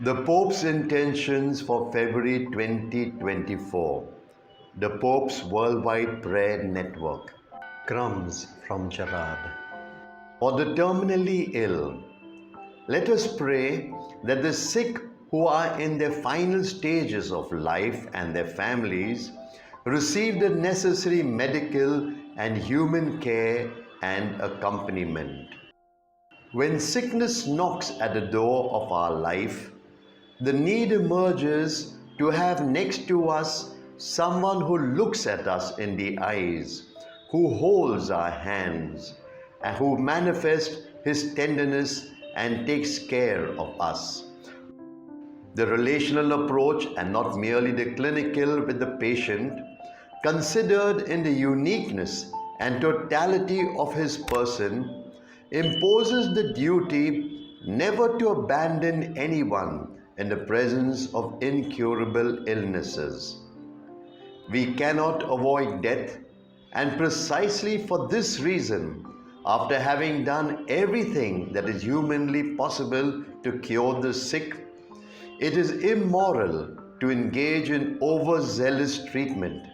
The Pope's intentions for February 2024. The Pope's Worldwide Prayer Network. Crumbz from Gerard. For the terminally ill, let us pray that the sick who are in their final stages of life and their families receive the necessary medical and human care and accompaniment. When sickness knocks at the door of our life, the need emerges to have next to us someone who looks at us in the eyes, who holds our hands, and who manifests his tenderness and takes care of us. The relational approach, and not merely the clinical with the patient, considered in the uniqueness and totality of his person, imposes the duty never to abandon anyone in the presence of incurable illnesses. We cannot avoid death, and precisely for this reason, after having done everything that is humanly possible to cure the sick, it is immoral to engage in overzealous treatment.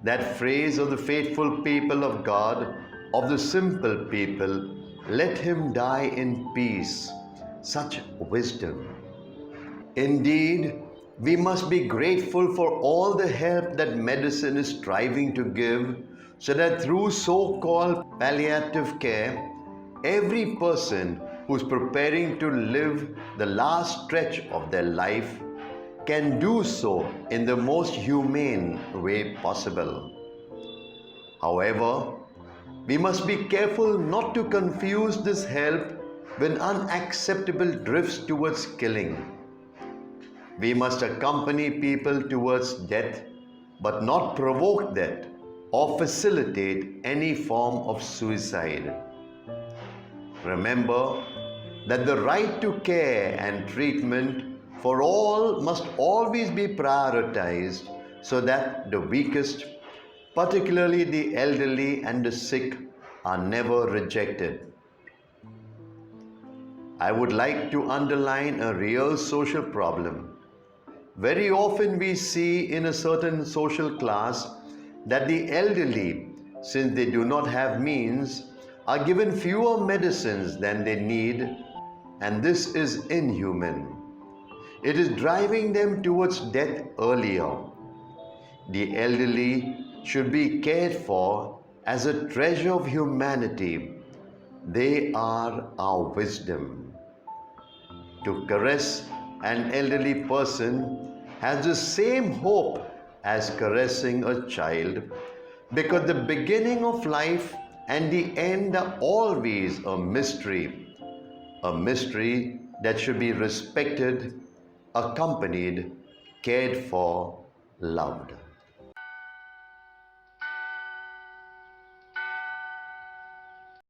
That phrase of the faithful people of God, of the simple people, "Let him die in peace," such wisdom. Indeed, we must be grateful for all the help that medicine is striving to give, so that through so-called palliative care, every person who is preparing to live the last stretch of their life can do so in the most humane way possible. However, we must be careful not to confuse this help with unacceptable drifts towards killing. We must accompany people towards death, but not provoke death or facilitate any form of suicide. Remember that the right to care and treatment for all must always be prioritized, so that the weakest, particularly the elderly and the sick, are never rejected. I would like to underline a real social problem. Very often we see in a certain social class that the elderly, since they do not have means, are given fewer medicines than they need, and this is inhuman. It is driving them towards death earlier. The elderly should be cared for as a treasure of humanity. They are our wisdom. To caress an elderly person has the same hope as caressing a child, because the beginning of life and the end are always a mystery that should be respected, accompanied, cared for, loved.